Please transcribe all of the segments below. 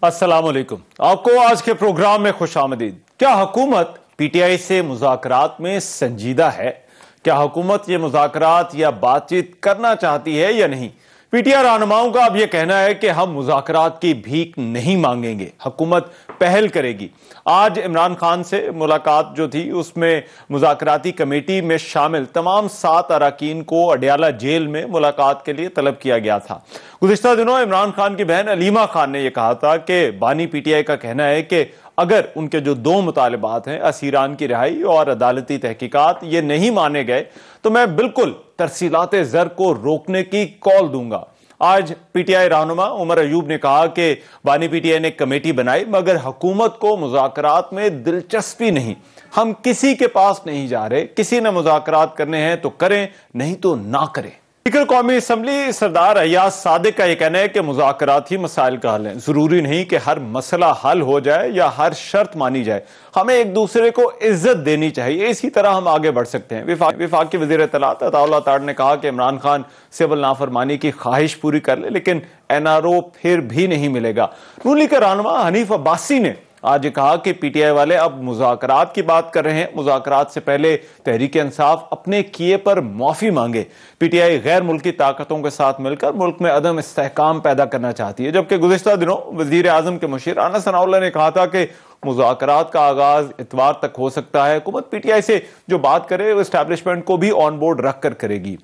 अस्सलाम वालेकुम। आपको आज के प्रोग्राम में खुशामदीद। क्या हुकूमत पीटीआई से मुज़ाकरात में संजीदा है? क्या हुकूमत ये मुज़ाकरात या बातचीत करना चाहती है या नहीं? पीटीआई रहनुमाओं का अब यह कहना है कि हम मुज़ाकरात की भीख नहीं मांगेंगे, हुकूमत पहल करेगी। आज इमरान खान से मुलाकात जो थी उसमें मुज़ाकराती कमेटी में शामिल तमाम 7 अरकान को अडयाला जेल में मुलाकात के लिए तलब किया गया था। गुज़िश्ता दिनों इमरान खान की बहन अलीमा खान ने यह कहा था कि बानी पीटीआई का कहना है कि अगर उनके जो 2 मुतालबात हैं, असीरान की रिहाई और अदालती तहकीकात, ये नहीं माने गए तो मैं बिल्कुल तरसीलाते ज़र को रोकने की कॉल दूंगा। आज पीटीआई रहनुमा उमर अयूब ने कहा कि बानी पीटीआई ने कमेटी बनाई मगर हुकूमत को मुज़ाकरात में दिलचस्पी नहीं। हम किसी के पास नहीं जा रहे, किसी ने मुज़ाकरात करने हैं तो करें, नहीं तो ना करें। स्पीकर कौमी असम्बली सरदार अयाज सादिक का यह कहना है कि मुज़ाकरात ही मसाइल का हल है। जरूरी नहीं कि हर मसला हल हो जाए या हर शर्त मानी जाए। हमें एक दूसरे को इज्जत देनी चाहिए, इसी तरह हम आगे बढ़ सकते हैं। विफाकी वज़ीर इत्तलात अताउल्लाह तार ने कहा कि इमरान खान सिविल नाफरमानी की ख्वाहिश पूरी कर ले लेकिन एनआरओ फिर भी नहीं मिलेगा। नून लीग के रहनुमा हनीफ अब्बासी ने आज कहा कि पीटीआई वाले अब मुज़ाकरात की बात कर रहे हैं। मुज़ाकरात से पहले तहरीक इंसाफ अपने किए पर माफी मांगे। पीटीआई गैर मुल्की ताकतों के साथ मिलकर मुल्क में अदम इस्तेहकाम पैदा करना चाहती है। जबकि गुज़िश्ता दिनों वज़ीर आज़म के मुशीर अनस सनाउल्लाह ने कहा था कि मुज़ाकरात का आगाज इतवार तक हो सकता है। हुकूमत पीटीआई से जो बात करे वो एस्टैब्लिशमेंट को भी ऑन बोर्ड रख कर करेगी।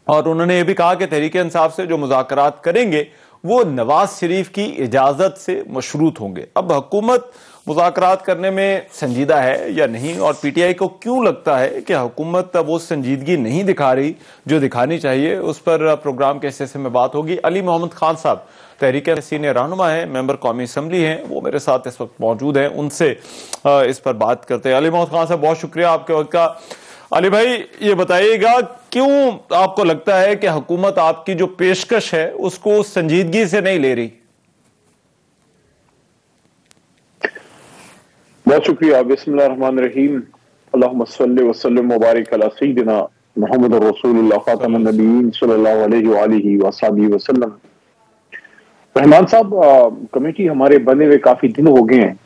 और उन्होंने ये भी कहा कि तहरीक इंसाफ से जो मुज़ाकरात करेंगे वो नवाज शरीफ की इजाजत से मशरूत होंगे। अब हुकूमत मुज़ाकरात करने में संजीदा है या नहीं, और पीटीआई को क्यों लगता है कि हुकूमत वो संजीदगी नहीं दिखा रही जो दिखानी चाहिए, उस पर प्रोग्राम के हिस्से में बात होगी। अली मोहम्मद खान साहब तहरीक सीनियर रहनुमा हैं, मेंबर कौमी असम्बली हैं, वो मेरे साथ इस वक्त मौजूद हैं, उनसे इस पर बात करते हैं। अली मोहम्मद खान साहब, बहुत शुक्रिया आपके वक्त का। अली भाई, ये बताइएगा क्यों आपको लगता है कि हुकूमत आपकी जो पेशकश है उसको संजीदगी से नहीं ले रही? बहुत शुक्रिया। बिस्मिल्लाहिर्रहमानिर्रहीम। अल्लाहुम्मा सल्लि व सल्लिम व बारिक अला सय्यिदिना मुहम्मद रसूलुल्लाह खातमुन नबिय्यीन सल्लल्लाहु अलैहि व सल्लम। रहमान साहब, कमेटी हमारे बने हुए काफी दिन हो गए हैं,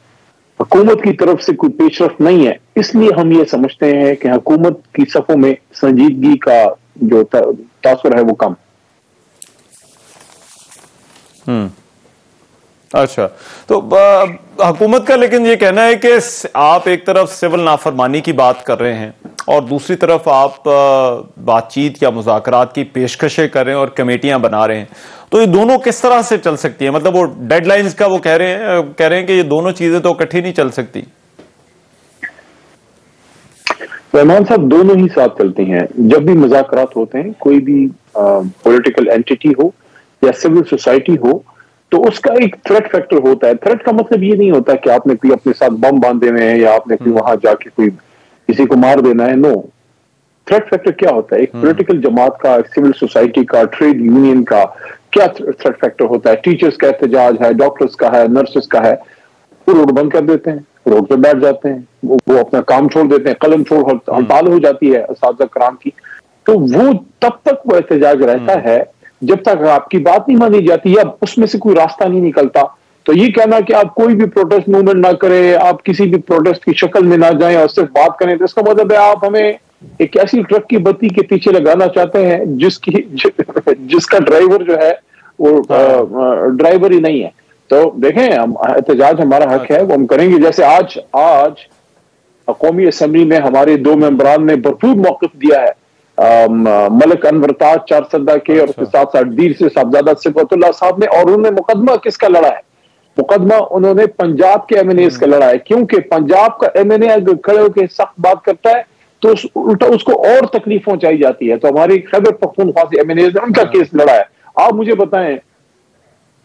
हुकूमत की तरफ से कोई पेशरफ नहीं है, इसलिए हम ये समझते हैं कि हुकूमत की सफों में संजीदगी का जो तासुर है वो कम। अच्छा, तो हुकूमत का लेकिन ये कहना है कि आप एक तरफ सिविल नाफरमानी की बात कर रहे हैं और दूसरी तरफ आप बातचीत या मुज़ाकरात की पेशकशें कर रहे हैं और कमेटियां बना रहे हैं, तो ये दोनों किस तरह से चल सकती है? मतलब वो डेडलाइंस का वो कह रहे हैं कि ये दोनों चीजें तो इकट्ठी नहीं चल सकती। रहमान साहब, दोनों ही साथ चलती हैं। जब भी मुज़ाकरात होते हैं, कोई भी पॉलिटिकल एंटिटी हो या सिविल सोसाइटी हो, तो उसका एक थ्रेट फैक्टर होता है। थ्रेट का मतलब ये नहीं होता कि आपने कोई अपने साथ बम बांधे हुए हैं या आपने कोई वहां जाके कोई किसी को मार देना है। नो, थ्रेट फैक्टर क्या होता है? एक पॉलिटिकल जमात का, एक सिविल सोसाइटी का, ट्रेड यूनियन का क्या थ्रेट फैक्टर होता है? टीचर्स का एहतजाज है, डॉक्टर्स का है, नर्सेस का है, वो रोड बंद कर देते हैं, रोड पे बैठ जाते हैं, वो अपना काम छोड़ देते हैं, कलम छोड़ हड़ताल हो जाती है असातिज़ा कराम की। तो वो तब तक वो एहतजाज रहता है जब तक आपकी बात नहीं मानी जाती या उसमें से कोई रास्ता नहीं निकलता। तो ये कहना कि आप कोई भी प्रोटेस्ट मूवमेंट ना करें, आप किसी भी प्रोटेस्ट की शक्ल में ना जाएं और सिर्फ बात करें, तो इसका मतलब है आप हमें एक ऐसी ट्रक की बत्ती के पीछे लगाना चाहते हैं जिसका ड्राइवर जो है वो ड्राइवर ही नहीं है। तो देखें, एहतजाज हमारा हक है, वो हम करेंगे। जैसे आज कौमी असम्बली में हमारे 2 मेंबरान ने भरपूर मौक़िफ़ दिया है, मलिक अनवर ताज चारसदा के और उसके साथ साथ दीर से साहबजादा सिफतुल्लाह साहब ने, और उन्होंने मुकदमा किसका लड़ा है? मुकदमा उन्होंने पंजाब के एमएनएस का लड़ा है, क्योंकि पंजाब का एमएनए अगर खड़े होकर सख्त बात करता है तो उल्टा उसको और तकलीफ पहुंचाई जाती है। तो हमारी खैबर पख्तूनख्वा से एमएनएस ने उनका केस लड़ा है। आप मुझे बताएं,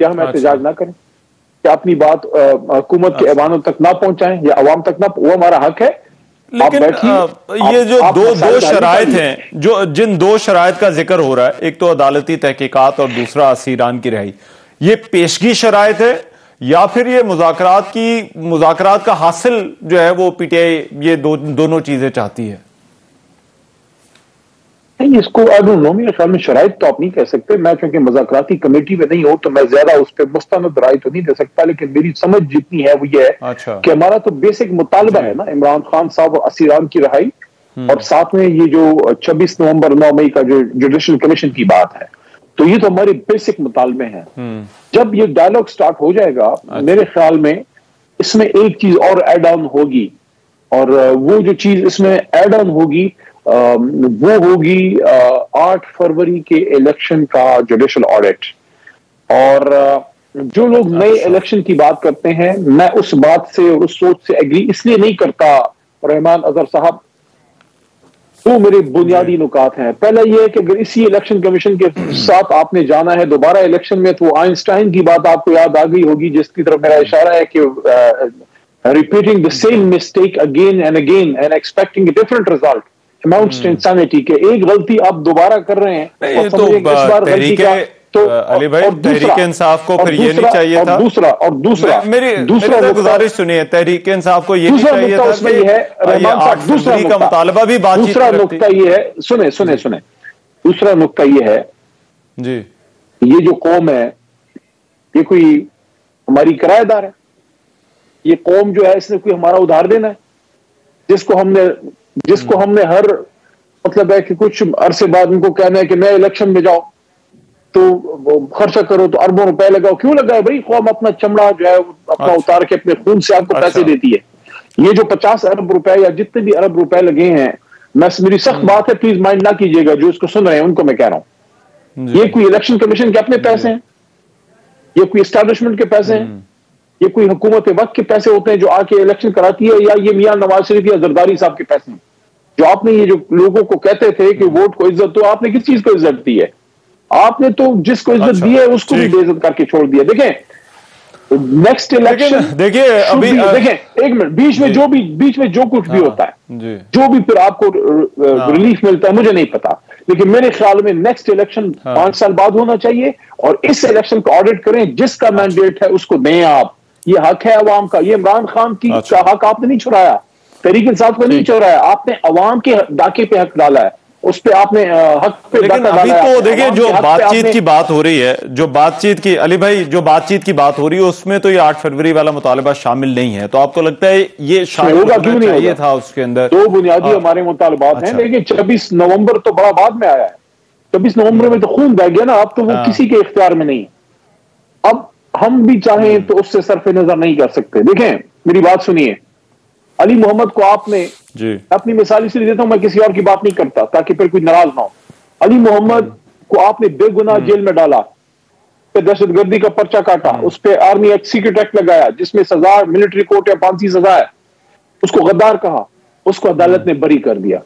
क्या हम एहतजाज ना करें? क्या अपनी बात हुकूमत के ऐवानों तक ना पहुंचाएं या अवाम तक ना? वो हमारा हक है। लेकिन ये जो दो शराइत हैं, जिन 2 शराइत का जिक्र हो रहा है, एक तो अदालती तहकीकात और दूसरा असीरान की रिहाई, ये पेशगी शराइत है या फिर ये मुज़ाकरात का हासिल जो है वो पीटीआई ये दोनों चीजें चाहती है? नहीं, इसको आई डोंट नो, मेरे ख्याल में शराइत तो आप नहीं कह सकते। मैं चूंकि मुज़ाकराती कमेटी में नहीं हूं तो मैं ज्यादा उस पर मुस्तनद राय तो नहीं दे सकता, लेकिन मेरी समझ जितनी है वो ये है अच्छा। कि हमारा तो बेसिक मुतालबा है ना इमरान खान साहब और असीरान की रिहाई, और साथ में ये जो 26 नवंबर 9 मई का जो जुडिशल कमीशन की बात है, तो ये तो हमारे बेसिक मुतालबे हैं। जब ये डायलॉग स्टार्ट हो जाएगा, मेरे ख्याल में इसमें एक चीज और एड ऑन होगी, और वो जो चीज इसमें एड ऑन होगी वो होगी 8 फरवरी के इलेक्शन का जुडिशल ऑडिट। और जो लोग नए इलेक्शन की बात करते हैं, मैं उस बात से और उस सोच से एग्री इसलिए नहीं करता रहमान अजहर साहब। तो मेरे बुनियादी नुकात हैं। पहला यह है कि अगर इसी इलेक्शन कमीशन के साथ आपने जाना है दोबारा इलेक्शन में, तो आइंस्टाइन की बात आपको याद आ गई होगी, जिसकी तरफ मेरा इशारा है कि repeating the same mistake again and again and expecting a different result amounts to insanity. के एक गलती आप दोबारा कर रहे हैं और समझें कि इस बार गलती का तो अली भाई तहरीक इंसाफ को फिर ये नहीं चाहिए था। दूसरा मेरी गुजारिश सुनिए, तहरीक इंसाफ को ये नहीं चाहिए था कि ये 8 फरवरी का मुतालबा भी बातचीत। दूसरा नुक्ता ये है, सुने दूसरा नुक्ता ये है जी, ये जो कौम है ये कोई हमारी किराएदार है। ये कौम जो है इसने कोई हमारा उधार देना है, जिसको हमने हर मतलब है कि कुछ अरसे बाद उनको कहना है कि नए इलेक्शन में जाओ तो खर्चा करो, तो अरबों रुपए लगाओ। क्यों लगाए भाई? कौम अपना चमड़ा जो है अपना उतार के अपने खून से आपको पैसे देती है। ये जो 50 अरब रुपए या जितने भी अरब रुपए लगे हैं, मेरी सख्त बात है, प्लीज माइंड ना कीजिएगा जो इसको सुन रहे हैं उनको मैं कह रहा हूं, ये कोई इलेक्शन कमीशन के अपने पैसे हैं, ये कोई एस्टैब्लिशमेंट के पैसे हैं, ये कोई हुकूमत वक्त के पैसे होते हैं जो आके इलेक्शन कराती है, या ये मियां नवाज शरीफ या जरदारी साहब के पैसे हैं जो आपने ये जो लोगों को कहते थे कि वोट को इज्जत, तो आपने किस चीज को इज्जत दी है? आपने तो जिसको इज्जत दी है उसको भी बेइज्जत करके छोड़ दिया। देखें नेक्स्ट इलेक्शन, देखिए अभी देखें एक मिनट, बीच में जो कुछ भी होता है, जो भी फिर आपको रिलीफ मिलता है मुझे नहीं पता, लेकिन मेरे ख्याल में नेक्स्ट इलेक्शन 5 साल बाद होना चाहिए और इस इलेक्शन को ऑडिट करें। जिसका मैंडेट है उसको दें आप, ये हक है अवाम का। ये इमरान खान की का हक आपने नहीं छुड़ाया, तहरीक इंसाफ को नहीं चुराया, आपने अवाम के डाके पे हक डाला है, उस पे आपने हक पे लेकिन अभी तो देखिए जो बातचीत की बात हो रही है, जो बातचीत की अली भाई जो बातचीत की बात हो रही है उसमें तो ये 8 फरवरी वाला मुतालबा शामिल नहीं है, तो आपको लगता है ये शामिल होना चाहिए था उसके अंदर? 2 बुनियादी हमारे मुतालबात हैं, लेकिन 26 नवंबर तो बड़ा बाद में आया है। 26 नवंबर में तो खून बह गया ना, अब तो वो किसी के इख्तियार में नहीं है। अब हम भी चाहें तो उससे सरफे नजर नहीं कर सकते। देखें मेरी बात सुनिए, अली मोहम्मद को आपने, अपनी मिसाल इसलिए देता हूं, मैं किसी और की बात नहीं करता ताकि फिर कोई नाराज ना हो। अली मोहम्मद को आपने बेगुनाह जेल में डाला, पे दहशतगर्दी का पर्चा काटा, उस पे आर्मी एक्ट सीक्रेट एक्ट लगाया जिसमें सजा मिलिट्री कोर्ट या फांसी सजा है, उसको गद्दार कहा, उसको अदालत ने बरी कर दिया,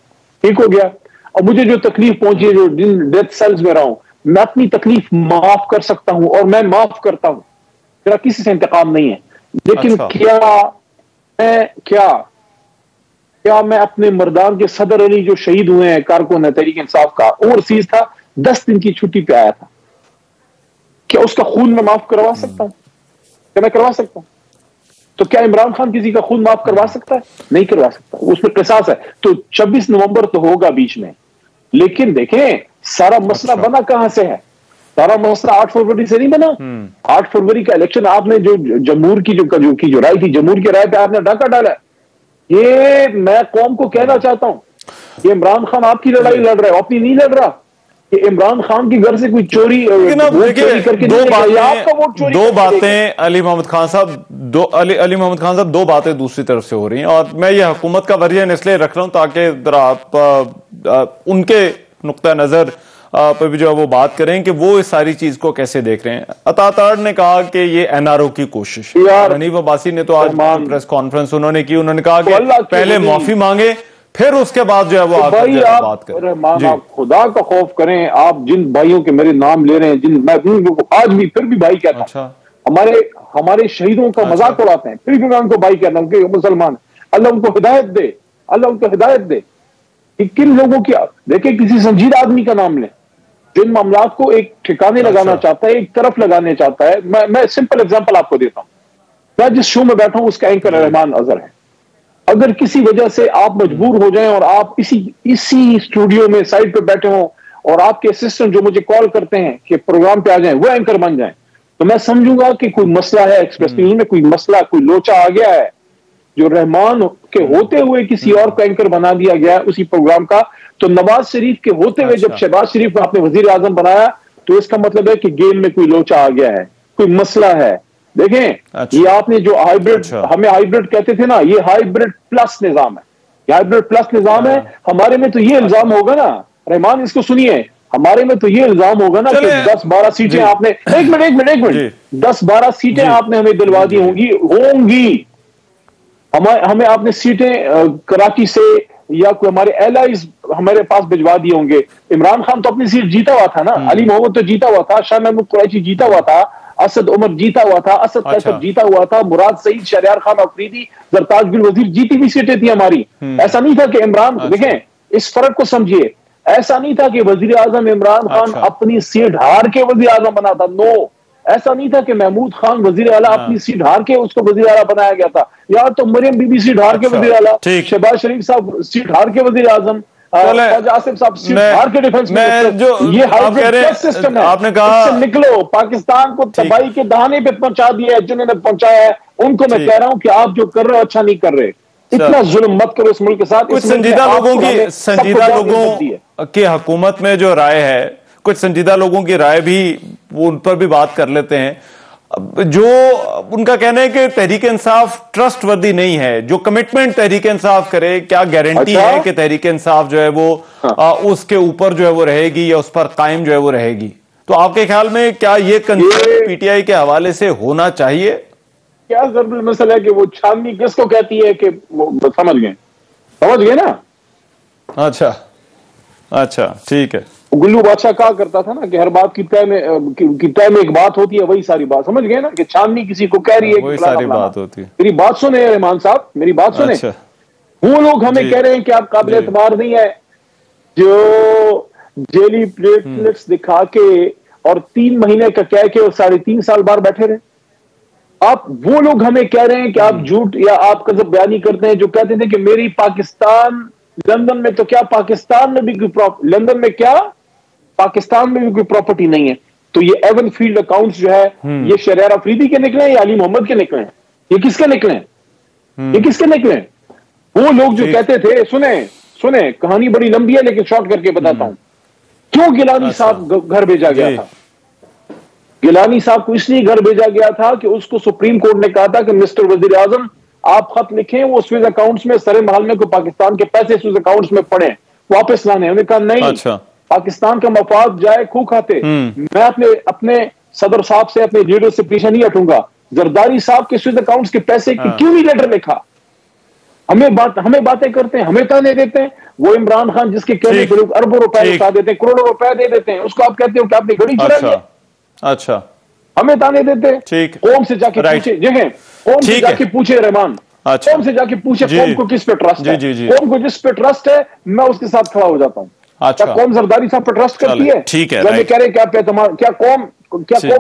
ठीक हो गया। और मुझे जो तकलीफ पहुंची है, जो जिन डेथ सेल्स में रहा हूं, मैं अपनी तकलीफ माफ कर सकता हूं और मैं माफ करता हूं, मेरा किसी से इंतकाम नहीं है। लेकिन क्या मैं अपने मर्दान के सदर अली जो शहीद हुए हैं, कारकुन है तहरीक इंसाफ का, ओवरसीज था, 10 दिन की छुट्टी पे आया था, क्या उसका खून मैं माफ करवा सकता हूं? क्या मैं करवा सकता हूं? तो क्या इमरान खान किसी का खून माफ करवा सकता है? नहीं करवा सकता, उसमें किसास है। तो 26 नवंबर तो होगा बीच में, लेकिन देखें सारा मसला बना कहां से है? सारा मसला 8 फरवरी से नहीं बना। 8 फरवरी का इलेक्शन आपने जो जमहूर की जो राय थी, जमहूर की राय पे आपने डाका डाला। ये मैं कौम को कहना चाहता हूं, ये इमरान खान आपकी लड़ाई लड़ रहा है, अपनी नहीं लड़ रहा। कि इमरान खान के घर से कोई चोरी करके दो बातें अली मोहम्मद खान साहब दो बातें दूसरी तरफ से हो रही हैं, और मैं ये हुकूमत का वर्जन इसलिए रख रहा हूं ताकि आप उनके नुक्ता नजर पर भी जो है वो बात करें कि वो इस सारी चीज को कैसे देख रहे हैं। अतातार ने कहा कि ये एनआरओ की कोशिश, हनीफ अब्बासी ने तो आज प्रेस कॉन्फ्रेंस उन्होंने की, उन्होंने कहा कि पहले माफी मांगे फिर उसके बाद जो है वो बात करें। आप खुदा का खौफ करें, आप जिन भाइयों के मेरे नाम ले रहे हैं, जिन मैं आज भी फिर भी भाई कहता हूं, हमारे शहीदों का मजाक उड़ाते हैं, फिर भी मैं उनको भाई कहता हूं कि मुसलमान, अल्लाह उनको हिदायत दे, अल्लाह उनको हिदायत दे। किन लोगों की, देखिए किसी संजीदा आदमी का नाम लें जिन मामलात को एक ठिकाने लगाना चाहता है, एक तरफ लगाने चाहता है। मैं सिंपल एग्जांपल आपको देता हूं। मैं जिस शो में बैठा हूं उसका एंकर रहमान अजहर है, अगर किसी वजह से आप मजबूर हो जाएं और आप इसी स्टूडियो में साइड पे बैठे हो और आपके असिस्टेंट जो मुझे कॉल करते हैं कि प्रोग्राम पे आ जाएं, वो एंकर बन जाएं, तो मैं समझूंगा कि कोई मसला है, एक्सप्रेस न्यूज में कोई मसला, कोई लोचा आ गया है। जो रहमान के होते हुए किसी और को एंकर बना दिया गया है उसी प्रोग्राम का, तो नवाज शरीफ के होते हुए जब शहबाज शरीफ को आपने वजीर आजम बनाया, तो इसका मतलब है कि गेम में कोई लोचा आ गया है, कोई मसला है। देखें, ये आपने जो हाइब्रिड, हमें हाइब्रिड कहते थे ना, ये हाइब्रिड प्लस निजाम है, ये हाइब्रिड प्लस निजाम है। हमारे में तो ये इल्जाम होगा ना, रहमान इसको सुनिए, हमारे में तो ये इल्जाम होगा ना कि 10-12 सीटें आपने, एक मिनट 10-12 सीटें आपने हमें दिलवा दी होंगी। हमें आपने सीटें कराची से या कोई हमारे एलाइज हमारे पास भिजवा दिए होंगे। इमरान खान तो अपनी सीट जीता हुआ था ना, अली मोहम्मद तो जीता हुआ था, शाह महमूद कुरैशी जीता हुआ था, असद उमर जीता हुआ था, असद कैसर जीता हुआ था, मुराद सईद, शहरयार खान अफरीदी, जरताज गुल वजीर, जीती हुई सीटें थी हमारी। ऐसा नहीं था कि इमरान, देखें इस फर्क को समझिए, ऐसा नहीं था कि वजीर आजम इमरान खान अपनी सीट हार के वजीर आजम बना था। नो, ऐसा नहीं था कि महमूद खान वजीर आला अपनी सीट हार के उसको वजीर आला बनाया गया था। यार तो मरियम बीबी सीट हार के वजीर आला, शहबाज शरीफ साहब सीट हार के वजीर आजम, आसिफ साहब सीट हार के डिफेंस मिनिस्टर। ये हाइब्रिड सिस्टम है, आपने कहा निकलो, पाकिस्तान को तबाही के दहाने पे पहुंचा दिया है जिन्होंने पहुंचाया है, उनको मैं कह रहा हूं कि आप जो कर रहे हो अच्छा नहीं कर रहे। इतना जुल्म मत करो इस मुल्क के साथ। कुछ संजीदा लोगों की हुकूमत में जो राय है, कुछ संजीदा लोगों की राय भी, वो उन पर भी बात कर लेते हैं। जो उनका कहना है कि तहरीक इंसाफ ट्रस्टवर्दी नहीं है, जो कमिटमेंट तहरीक इंसाफ करे, क्या गारंटी है कि तहरीक इंसाफ जो है वो उसके ऊपर जो है वो रहेगी या उस पर कायम जो है वो रहेगी? तो आपके ख्याल में क्या ये कंसर्न पीटीआई के हवाले से होना चाहिए? क्या जरूरी मसला है कि वो छाननी किसको कहती है कि समझ गए ना? अच्छा ठीक है। गुल्लू बादशाह कहा करता था ना कि हर बात की तय में एक बात होती है, वही सारी बात, समझ गए ना? कि छाननी किसी को कह रही है वही सारी बात होती है। मेरी बात सुने रहमान साहब, मेरी बात सुने। वो लोग हमें कह रहे हैं कि आप काबिल एतबार नहीं है, जो जेली प्लेटलेट्स दिखा के और 3 महीने का कह के और 3.5 साल बाहर बैठे रहे। आप वो लोग हमें कह रहे हैं कि आप झूठ या आप कज़ब बयानी करते हैं, जो कहते थे कि मेरी पाकिस्तान, लंदन में तो क्या पाकिस्तान में भी कोई लंदन में क्या पाकिस्तान में भी कोई प्रॉपर्टी नहीं है। तो ये एवन फील्ड अकाउंट्स जो है, ये शहरयार अफरीदी के निकले या अली मोहम्मद के निकले? ये किसके निकले? ये किसके निकले? वो लोग जो कहते थे, सुने कहानी बड़ी लंबी है लेकिन शॉर्ट करके बताता हूं क्यों गिलानी साहब घर भेजा गया था। गिलानी साहब को इसलिए घर भेजा गया था कि उसको सुप्रीम कोर्ट ने कहा था कि मिस्टर वजीर आजम आप खत लिखें, वो स्विस अकाउंट्स में सरे महल में को पाकिस्तान के पैसे स्विस अकाउंट्स में पड़े, वापस लाने। उन्होंने कहा नहीं, पाकिस्तान का मफाद जाए खूह खाते। मैं अपने सदर साहब से, अपने लीडर से पीछे नहीं हटूंगा। जरदारी साहब के स्विस अकाउंट्स के पैसे की क्यों नहीं लेटर लिखा? हमें बातें करते हैं, हमें ताने देते हैं। वो इमरान खान जिसके कहने के लोग अरबों रुपए बता देते हैं, करोड़ों रुपए दे देते हैं, उसको आप कहते हो कि आपने घड़ी चुराई है। अच्छा, हमें ताने देते हैं। कौम से जाके पूछे, देखें कौम से जाके पूछे रहमान, कौम से जाके पूछे कौम को किस पे ट्रस्ट है। कौम को जिस पे ट्रस्ट है मैं उसके साथ खड़ा हो जाता हूं। क्या कौम जरदारी साहब पर ट्रस्ट करती है? ठीक है, कह रहे क्या कौम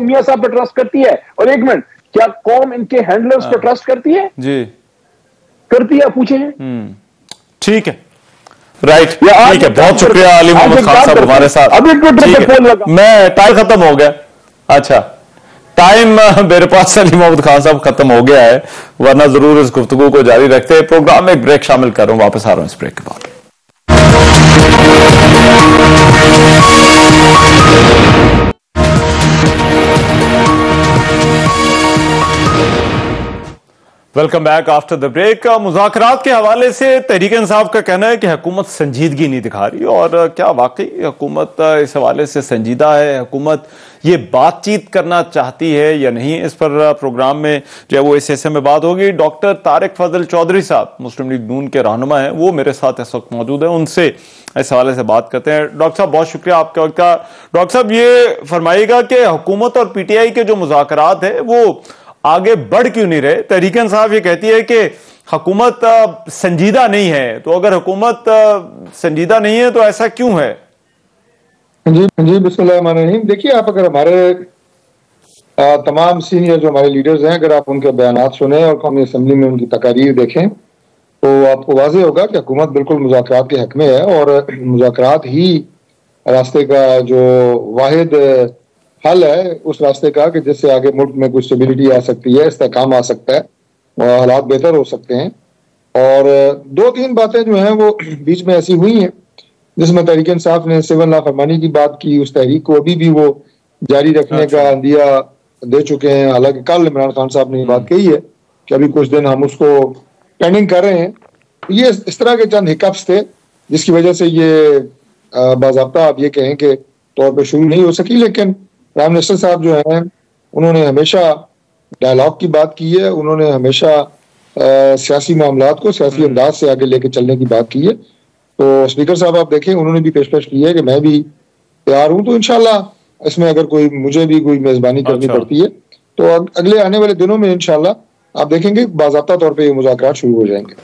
मियां साहब पर ट्रस्ट करती है? और एक मिनट, क्या कौम इनके हैंडलर्स पर ट्रस्ट करती है? जी करती है, पूछे। ठीक है, राइट, ठीक है। बहुत शुक्रिया अली मोहम्मद खान साहब हमारे साथ। अभी ट्विटर पे फोन लगा, मैं टाइम खत्म हो गया। अच्छा, टाइम मेरे पास अली मोहम्मद खान साहब खत्म हो गया है, वरना जरूर इस गुफ्तगू को जारी रखते हैं। प्रोग्राम में एक ब्रेक शामिल कर रहा हूं, वापस आ रहा हूं इस ब्रेक के बाद। Welcome back after the break. मुज़ाकरात के हवाले से तहरीक इंसाफ का कहना है कि हुकूमत संजीदगी नहीं दिखा रही, और क्या वाकई हुकूमत इस हवाले से संजीदा है? हुकूमत ये बातचीत करना चाहती है या नहीं? इस पर प्रोग्राम में जो है वो इस हिस्से में बात होगी। डॉक्टर तारिक फजल चौधरी साहब मुस्लिम लीग नून के रहनुमा हैं, वो मेरे साथ इस वक्त मौजूद है, उनसे इस हवाले से बात करते हैं। डॉक्टर साहब बहुत शुक्रिया आपका वक्त का। डॉक्टर साहब ये फरमाइएगा कि हुकूमत और पीटीआई के जो मुज़ाकरात है वो आगे बढ़ क्यों नहीं रहे? तहरीक इंसाफ ये कहती है कि हुकूमत संजीदा नहीं है, तो अगर हुकूमत संजीदा नहीं है तो ऐसा क्यों है? जी बिस्मिल्लाहिर्रहमानिर्रहीम। देखिए, आप अगर हमारे तमाम सीनियर जो हमारे लीडर्स हैं, अगर आप उनके बयानात सुने और कौमी असेंबली में उनकी तकारीर देखें, तो आपको वाज़ेह होगा कि हुकूमत बिल्कुल मुज़ाकरात के हक में है और मुज़ाकरात ही रास्ते का जो वाहिद हल है उस रास्ते का कि जिससे आगे मुल्क में कुछ स्टेबिलिटी आ सकती है, इस्तेहकाम आ सकता है और हालात बेहतर हो सकते हैं। और दो तीन बातें जो हैं वो बीच में ऐसी हुई हैं जिसमें तहरीक इंसाफ ने सिविल नाफरमानी की बात की, उस तहरीक को अभी भी वो जारी रखने का अंदिया दे चुके हैं। हालांकि कल इमरान खान साहब ने ये बात कही है कि अभी कुछ दिन हम उसको पेंडिंग कर रहे हैं। ये इस तरह के चंद हिकअप्स थे जिसकी वजह से ये बाज़ाब्ता आप ये कहें कि तौर पे शुरू नहीं हो सकी। लेकिन प्राइम मिनिस्टर साहब जो हैं उन्होंने हमेशा डायलॉग की बात की है, उन्होंने हमेशा सियासी मामलात को सियासी अंदाज से आगे लेके चलने की बात की है। तो स्पीकर साहब आप देखें उन्होंने भी पेशकश की है कि मैं भी तैयार हूं, तो इंशाल्लाह इसमें अगर कोई मुझे भी कोई मेजबानी करनी पड़ती है तो अगले आने वाले दिनों में इंशाल्लाह आप देखेंगे बाज़ाब्ता तौर पे ये मुज़ाकरात शुरू हो जाएंगे।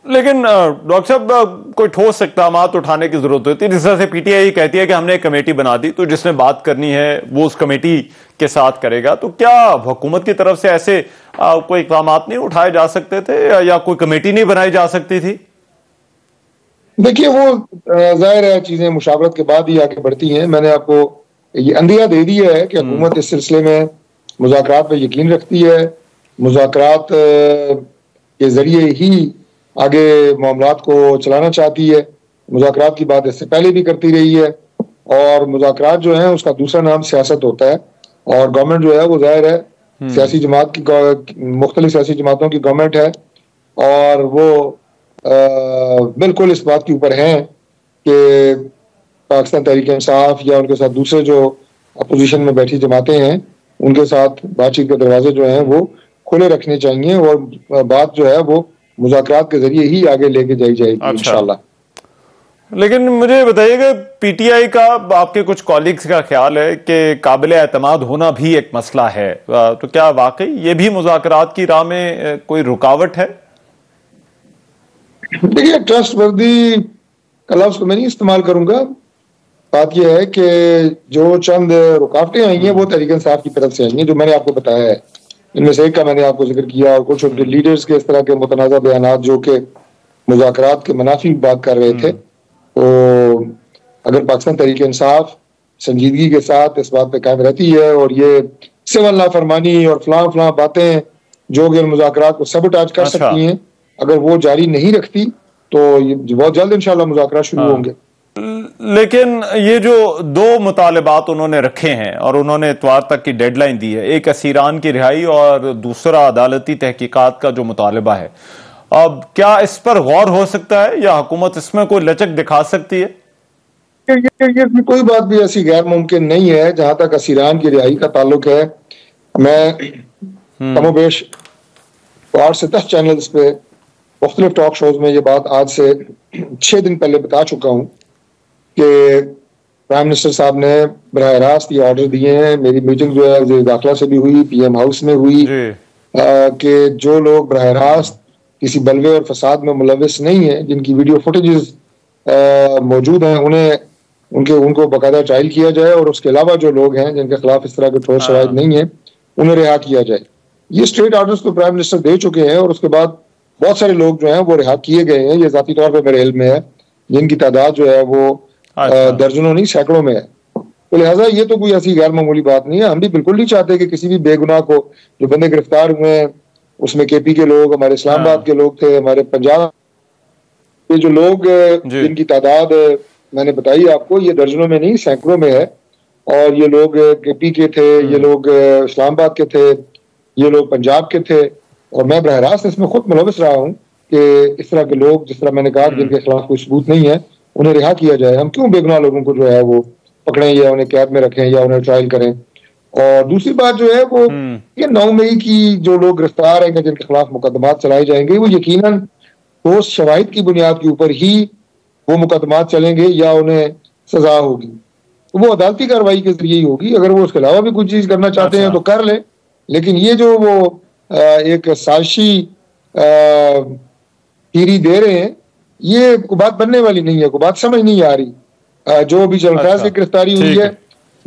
लेकिन डॉक्टर साहब कोई ठोस इक़दामात उठाने की जरूरत होती है। जिस तरह से पीटीआई कहती है कि हमने एक कमेटी बना दी तो जिसने बात करनी है वो उस कमेटी के साथ करेगा, तो क्या हुकूमत की तरफ से ऐसे कोई इक़दामात नहीं उठाए जा सकते थे या कोई कमेटी नहीं बनाई जा सकती थी? देखिए वो जाहिर है चीजें मुशावरत के बाद ही आगे बढ़ती हैं। मैंने आपको ये अंदिया दे दिया है कि हुकूमत इस सिलसिले में मुज़ाकरात पर यकीन रखती है, मुज़ाकरात के जरिए ही आगे मामलात को चलाना चाहती है। मुज़ाकरात की बात इससे पहले भी करती रही है और मुज़ाकरात जो है उसका दूसरा नाम सियासत होता है। और गवर्नमेंट जो है वो जाहिर है सियासी जमात की मुख्तलिफ सियासी जमातों की गवर्नमेंट है और वो बिल्कुल इस बात के ऊपर हैं कि पाकिस्तान तहरीक इंसाफ या उनके साथ दूसरे जो अपोजिशन में बैठी जमातें हैं उनके साथ बातचीत के दरवाजे जो हैं वो खुले रखने चाहिए और बात जो है वो मुज़ाकरात के जरिए ही आगे लेके जाई जाएगी इंशाल्लाह। लेकिन मुझे बताइएगा पीटीआई का आपके कुछ कॉलीग्स का ख्याल है कि काबिल एतमाद होना भी एक मसला है, तो क्या वाकई ये भी मुज़ाकरात की राह में कोई रुकावट है? देखिए ट्रस्टवर्दी का लफ्ज़ मैं नहीं इस्तेमाल करूंगा। बात यह है कि जो चंद रुकावटें आई हैं वो तहरीक इंसाफ की तरफ से आई हैं जो मैंने आपको बताया है। इनमें से एक का मैंने आपको जिक्र किया और कुछ उनके लीडर्स के इस तरह के मुतनाज़ा बयानात जो कि मुज़ाकरात के मुनाफी बात कर रहे थे। तो अगर पाकिस्तान तहरीक इंसाफ संजीदगी के साथ इस बात पे कायम रहती है और ये सिविल नाफरमानी और फलां फलां बातें जो कि मुज़ाकरात को सबटाज कर सकती हैं, अगर वो जारी नहीं रखती तो ये बहुत जल्द इंशाल्लाह मुज़ाकरात शुरू होंगे। लेकिन ये जो दो मुतालबात उन्होंने रखे हैं और उन्होंने इतवार तक की डेडलाइन दी है, एक असीरान की रिहाई और दूसरा अदालती तहकीकात का जो मुतालबा है, अब क्या इस पर गौर हो सकता है या हुकूमत इसमें कोई लचक दिखा सकती है? ये कोई बात भी ऐसी गैर मुमकिन नहीं है। जहां तक असीरान की रिहाई का ताल्लुक है, मैं कमोबेश 8 से 10 चैनल्स पे मुख्तलिफ टॉक शोज में ये बात आज से 6 दिन पहले बता चुका हूँ कि प्राइम मिनिस्टर साहब ने बराह रास्त ये ऑर्डर दिए हैं। मेरी मीटिंग जो है वज़ीर दाखिला से भी हुई, पीएम हाउस में हुई कि जो लोग बराह रास्त किसी बलवे और फसाद में मुलविस नहीं है, जिनकी वीडियो फुटेजेस मौजूद हैं, उनको बाकायदा ट्रायल किया जाए और उसके अलावा जो लोग हैं जिनके खिलाफ इस तरह के ठोस शवाहिद नहीं है उन्हें रिहा किया जाए। ये स्ट्रेट ऑर्डर्स तो प्राइम मिनिस्टर दे चुके हैं और उसके बाद बहुत सारे लोग जो हैं वो रिहा किए गए हैं। ये जाती तौर पर मेरे इल्म में है, जिनकी तादाद जो है वो दर्जनों नहीं सैकड़ों में है। तो लिहाजा ये तो कोई ऐसी गैर मामूली बात नहीं है। हम भी बिल्कुल नहीं चाहते कि किसी भी बेगुनाह को, जो बंदे गिरफ्तार हुए हैं उसमें केपी के लोग, हमारे इस्लामाबाद के लोग थे, हमारे पंजाब के जो लोग जिनकी तादाद मैंने बताई आपको, ये दर्जनों में नहीं सैकड़ों में है। और ये लोग केपी के थे, ये लोग इस्लामाबाद के थे, ये लोग पंजाब के थे और मैं बरह रास्त इसमें खुद मुलविस रहा हूँ कि इस तरह के लोग, जिस तरह मैंने कहा, जिनके खिलाफ कोई सबूत नहीं है, उन्हें रिहा किया जाए। हम क्यों बेगुनाह लोगों को जो है वो पकड़ें या उन्हें कैद में रखें या उन्हें ट्रायल करें। और दूसरी बात जो है वो ये 9 मई की जो लोग गिरफ्तार हैं जिनके खिलाफ मुकदमात चलाए जाएंगे, वो यकीनन ठोस शवाहिद की बुनियाद के ऊपर ही वो मुकदमात चलेंगे या उन्हें सजा होगी। तो वो अदालती कार्रवाई के जरिए ही होगी। अगर वो उसके अलावा भी कुछ चीज करना चाहते हैं तो कर ले, लेकिन ये जो वो एक साजिशी थीरी दे रहे हैं, ये कोई बात बनने वाली नहीं है, कोई बात समझ नहीं आ रही। जो अभी चलता से गिरफ्तारी हुई है,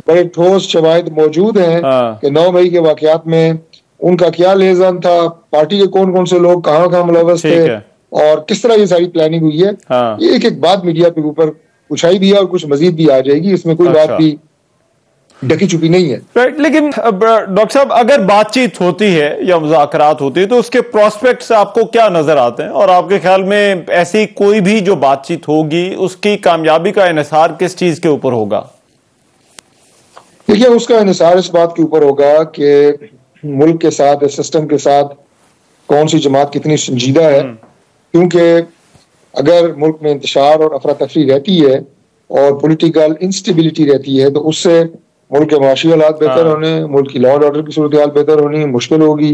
बड़े ठोस शवाहिद मौजूद हैं कि 9 मई के वाकयात में उनका क्या लेज़न था, पार्टी के कौन कौन से लोग कहाँ कहाँ मुलव्वस थे, और किस तरह ये सारी प्लानिंग हुई है, हाँ। ये एक एक बात मीडिया के ऊपर पूछाई भी है और कुछ मजीद भी आ जाएगी, इसमें कोई बात भी ढकी छुपी नहीं है। राइट, लेकिन डॉक्टर साहब, अगर बातचीत होती है या मुज़ाकरात होती है तो उसके प्रोस्पेक्ट्स आपको क्या नजर आते हैं, और आपके ख्याल में ऐसी कोई भी जो बातचीत होगी उसकी कामयाबी का इन्हिसार किस चीज के ऊपर होगा? देखिए, उसका इन्हिसार इस बात के ऊपर होगा कि मुल्क के साथ, सिस्टम के साथ कौन सी जमात कितनी संजीदा है, क्योंकि अगर मुल्क में इंतशार और अफरा तफरी रहती है और पॉलिटिकल इंस्टेबिलिटी रहती है तो उससे मुल्क के माशी हालात बेहतर होने, मुल्क की लॉ एंड ऑर्डर की सूरत हाल बेहतर होनी मुश्किल होगी।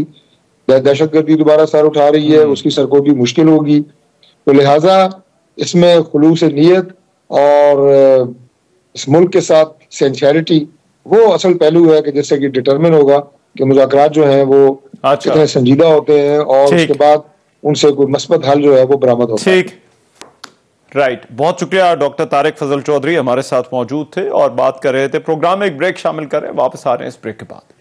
दहशत गर्दी दोबारा सर उठा रही है, उसकी सरकोबी मुश्किल होगी। तो लिहाजा इसमें खुलूस नीयत और इस मुल्क के साथ सिंसियरिटी वो असल पहलू है कि जिससे कि डिटरमिन होगा कि मुज़ाकरात जो हैं वो कितने संजीदा होते हैं और उसके बाद उनसे कोई मस्बत हल जो है वो बरामद होता है। राइट, बहुत शुक्रिया। डॉक्टर तारिक फजल चौधरी हमारे साथ मौजूद थे और बात कर रहे थे। प्रोग्राम में एक ब्रेक शामिल करें, वापस आ रहे हैं इस ब्रेक के बाद।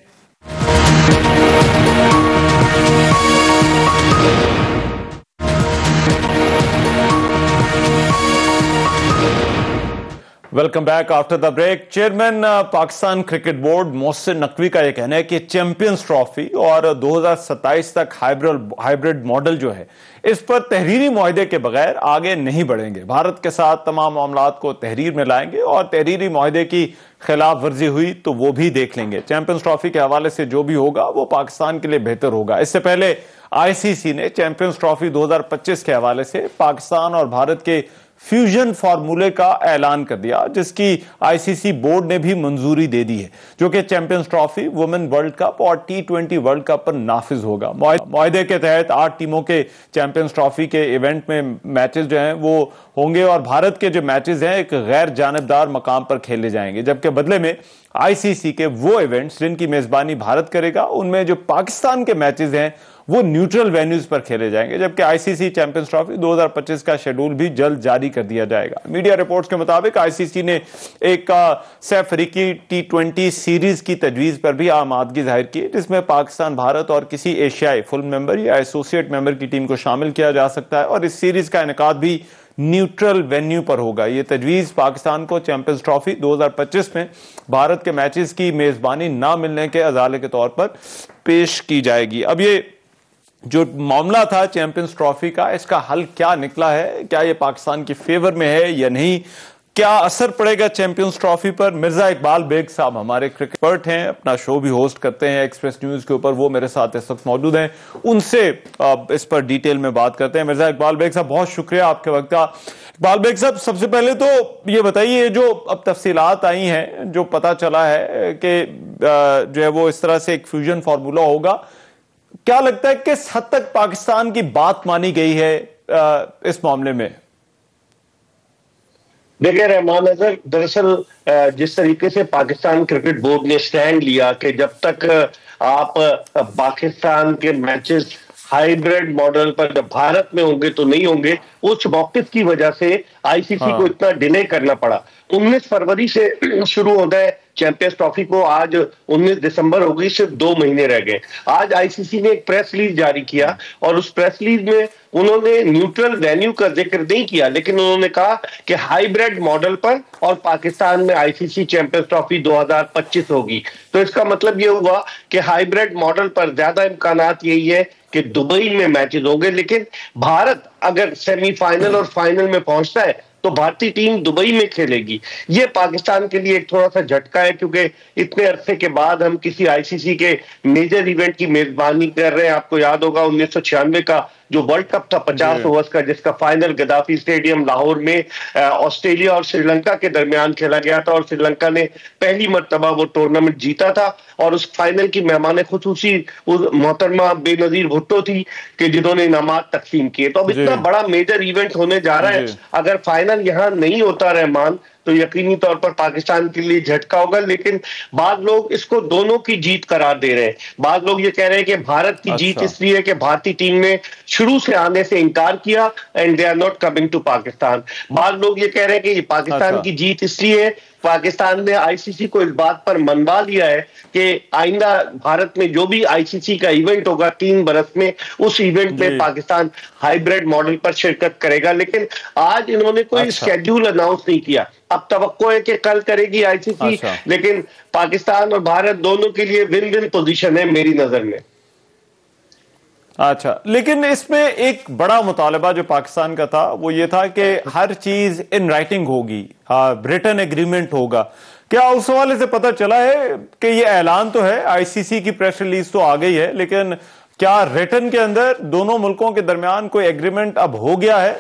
Welcome back after the break. Chairman Pakistan cricket board Mohsin Naqvi का यह कहना है कि चैंपियंस ट्रॉफी और 2027 तक हाइब्रिड मॉडल जो है, इस पर तहरीरी मुआहदे के बगैर आगे नहीं बढ़ेंगे। भारत के साथ तमाम मामलात को तहरीर में लाएंगे और तहरीरी मुआहदे की खिलाफ वर्जी हुई तो वो भी देख लेंगे। चैंपियंस ट्रॉफी के हवाले से जो भी होगा वो पाकिस्तान के लिए बेहतर होगा। इससे पहले आईसीसी ने चैंपियंस ट्रॉफी 2025 के हवाले से पाकिस्तान और भारत के फ्यूजन फार्मूले का ऐलान कर दिया, जिसकी आईसीसी बोर्ड ने भी मंजूरी दे दी है, जो कि champions trophy, women world cup और T20 वर्ल्ड कप पर नाफिज होगा। मुआहदे के तहत 8 टीमों के चैंपियंस ट्रॉफी के इवेंट में मैचेस जो हैं वो होंगे और भारत के जो मैचेस हैं एक गैर जानिबदार मकाम पर खेले जाएंगे, जबकि बदले में आईसीसी के वो इवेंट्स जिनकी मेजबानी भारत करेगा उनमें जो पाकिस्तान के मैचेस हैं वो न्यूट्रल वेन्यूज पर खेले जाएंगे, जबकि आईसीसी चैंपियंस ट्रॉफी 2025 का शेड्यूल भी जल्द जारी कर दिया जाएगा। मीडिया रिपोर्ट्स के मुताबिक आईसीसी ने एक सैफ अफ्रीकी T20 सीरीज की तजवीज पर भी आमादगी जाहिर की, जिसमें पाकिस्तान, भारत और किसी एशियाई फुल मेंबर या एसोसिएट मेंबर की टीम को शामिल किया जा सकता है और इस सीरीज का इनेकाद भी न्यूट्रल वेन्यू पर होगा। यह तजवीज पाकिस्तान को चैंपियंस ट्रॉफी 2025 में भारत के मैचेस की मेजबानी ना मिलने के अजाले के तौर पर पेश की जाएगी। अब ये जो मामला था चैंपियंस ट्रॉफी का, इसका हल क्या निकला है? क्या ये पाकिस्तान की फेवर में है या नहीं? क्या असर पड़ेगा चैंपियंस ट्रॉफी पर? मिर्जा इकबाल बेग साहब हमारे क्रिकेट एक्सपर्ट हैं, अपना शो भी होस्ट करते हैं एक्सप्रेस न्यूज के ऊपर, वो मेरे साथ इस वक्त मौजूद हैं, उनसे इस पर डिटेल में बात करते हैं। मिर्जा इकबाल बेग साहब, बहुत शुक्रिया आपके वक्त का। इकबाल बेग साहब, सबसे पहले तो ये बताइए, जो अब तफसीलात आई हैं, जो पता चला है कि जो है वो इस तरह से एक फ्यूजन फार्मूला होगा, क्या लगता है किस हद तक पाकिस्तान की बात मानी गई है इस मामले में? देखिए रहमान अजहर, दरअसल जिस तरीके से पाकिस्तान क्रिकेट बोर्ड ने स्टैंड लिया कि जब तक आप पाकिस्तान के मैचेस हाइब्रिड मॉडल पर जब भारत में होंगे तो नहीं होंगे, उस मौक़िफ़ की वजह से आईसीसी को इतना डिले करना पड़ा। 19 फरवरी से शुरू होता है चैंपियंस ट्रॉफी को, आज 19 दिसंबर हो गई, सिर्फ 2 महीने रह गए। आज आईसीसी ने एक प्रेस रिलीज जारी किया और उस प्रेस रिलीज में उन्होंने न्यूट्रल वेन्यू का जिक्र नहीं किया, लेकिन उन्होंने कहा कि हाइब्रिड मॉडल पर और पाकिस्तान में आईसीसी चैंपियंस ट्रॉफी 2025 होगी। तो इसका मतलब यह हुआ कि हाइब्रिड मॉडल पर ज्यादा इम्कानात यही है कि दुबई में मैचेस होंगे, लेकिन भारत अगर सेमीफाइनल और फाइनल में पहुंचता है तो भारतीय टीम दुबई में खेलेगी। ये पाकिस्तान के लिए एक थोड़ा सा झटका है, क्योंकि इतने अरसे के बाद हम किसी आईसीसी के मेजर इवेंट की मेजबानी कर रहे हैं। आपको याद होगा 1996 का जो वर्ल्ड कप था 50 ओवर्स का, जिसका फाइनल गद्दाफी स्टेडियम लाहौर में ऑस्ट्रेलिया और श्रीलंका के दरमियान खेला गया था और श्रीलंका ने पहली मर्तबा वो टूर्नामेंट जीता था। और उस फाइनल की मेहमान खुसूसी मोहतरमा बेनजीर भुट्टो थी कि जिन्होंने इनामात तकसीम किए। तो अब इतना बड़ा मेजर इवेंट होने जा रहा है, अगर फाइनल यहाँ नहीं होता रहमान, तो यकीनी तौर पर पाकिस्तान के लिए झटका होगा। लेकिन बाद लोग इसको दोनों की जीत करार दे रहे हैं। बाद लोग ये कह रहे हैं कि भारत की जीत इसलिए है कि भारतीय टीम ने शुरू से आने से इनकार किया and they are not coming to Pakistan. बाद लोग ये कह रहे हैं कि पाकिस्तान की जीत इसलिए है, पाकिस्तान ने आईसीसी को इस बात पर मनवा लिया है कि आइंदा भारत में जो भी आईसीसी का इवेंट होगा 3 बरस में, उस इवेंट में पाकिस्तान हाइब्रिड मॉडल पर शिरकत करेगा। लेकिन आज इन्होंने कोई शेड्यूल अनाउंस नहीं किया। अब तवक्को है कि कल करेगी आईसीसी, लेकिन पाकिस्तान और भारत दोनों के लिए विन विन पोजीशन है मेरी नजर में। अच्छा, लेकिन इसमें एक बड़ा मुतालबा जो पाकिस्तान का था वो ये था कि हर चीज इन राइटिंग होगी, रिटन एग्रीमेंट होगा। क्या उस हवाले से पता चला है कि ये ऐलान तो है, आईसीसी की प्रेस रिलीज तो आ गई है, लेकिन क्या रिटन के अंदर दोनों मुल्कों के दरमियान कोई एग्रीमेंट अब हो गया है?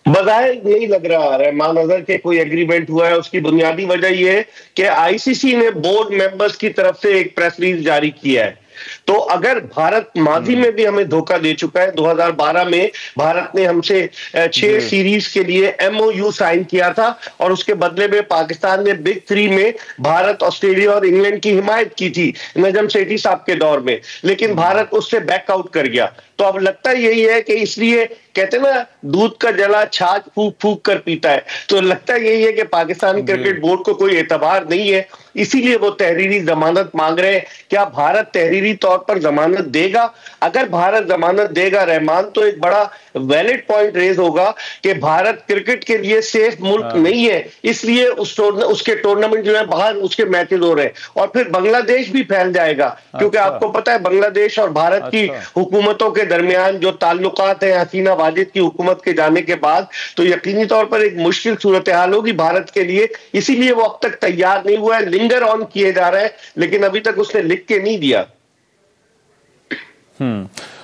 बजाय नहीं लग रहा रहमान अजहर के कोई एग्रीमेंट हुआ है। उसकी बुनियादी वजह यह है कि आईसीसी ने बोर्ड मेंबर्स की तरफ से एक प्रेस रिलीज जारी किया है। तो अगर भारत माजी में भी हमें धोखा दे चुका है, 2012 में भारत ने हमसे 6 सीरीज के लिए एमओयू साइन किया था और उसके बदले में पाकिस्तान ने बिग 3 में भारत, ऑस्ट्रेलिया और इंग्लैंड की हिमायत की थी नजम सेठी साहब के दौर में, लेकिन भारत उससे बैकआउट कर गया। तो अब लगता यही है कि इसलिए कहते ना दूध का जला छाछ फूक फूक कर पीता है, तो लगता यही है कि पाकिस्तान क्रिकेट बोर्ड को कोई एतबार नहीं है, इसीलिए वो तहरीरी जमानत मांग रहे हैं। क्या भारत तहरीरी तौर पर जमानत देगा? अगर भारत जमानत देगा रहमान, तो एक बड़ा वैलिड पॉइंट रेज होगा कि भारत क्रिकेट के लिए सेफ मुल्क नहीं है, इसलिए उसके टूर्नामेंट जो है बाहर उसके मैचेस हो रहे हैं, और फिर बांग्लादेश भी फैल जाएगा। क्योंकि आपको पता है बांग्लादेश और भारत की हुकूमतों के दरमियान जो ताल्लुकात है हसीना वाजिद की हुकूमत के जाने के बाद, तो यकीनी तौर पर एक मुश्किल सूरत हाल होगी भारत के लिए। इसीलिए वो अब तक तैयार नहीं हुआ है, लिंगर ऑन किए जा रहा है, लेकिन अभी तक उसने लिख के नहीं दिया।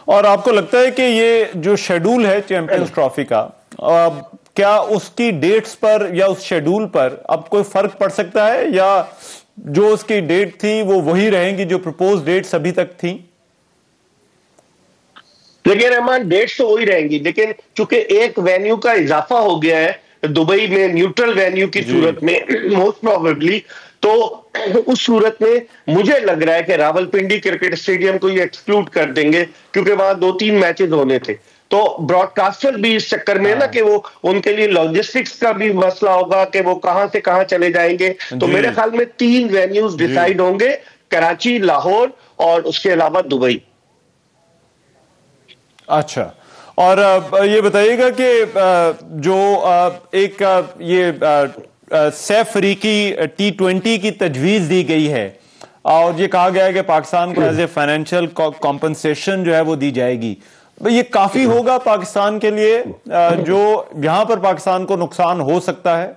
और आपको लगता है कि ये जो शेड्यूल है चैंपियंस ट्रॉफी का, क्या उसकी डेट्स पर या उस शेड्यूल पर अब कोई फर्क पड़ सकता है, या जो उसकी डेट थी वो वही रहेंगी जो प्रपोज डेट्स अभी तक थी? देखिए रहमान, डेट्स तो वही रहेंगी, लेकिन चूंकि एक वेन्यू का इजाफा हो गया है दुबई में न्यूट्रल वेन्यू की सूरत में मोस्ट प्रोबेबली, तो उस सूरत में मुझे लग रहा है कि रावलपिंडी क्रिकेट स्टेडियम को ये एक्सक्लूड कर देंगे, क्योंकि वहां 2-3 मैचेस होने थे। तो ब्रॉडकास्टर भी इस चक्कर में ना कि वो उनके लिए लॉजिस्टिक्स का भी मसला होगा कि वो कहां से कहां चले जाएंगे। तो मेरे ख्याल में 3 वेन्यूज डिसाइड होंगे, कराची, लाहौर और उसके अलावा दुबई। अच्छा, और ये बताइएगा कि जो एक ये सैफ अफ्रीदी T20 की तजवीज दी गई है और ये कहा गया है कि पाकिस्तान को एज ए फाइनेंशियल कॉम्पनसेशन जो है वो दी जाएगी, ये काफी होगा पाकिस्तान के लिए जो यहां पर पाकिस्तान को नुकसान हो सकता है?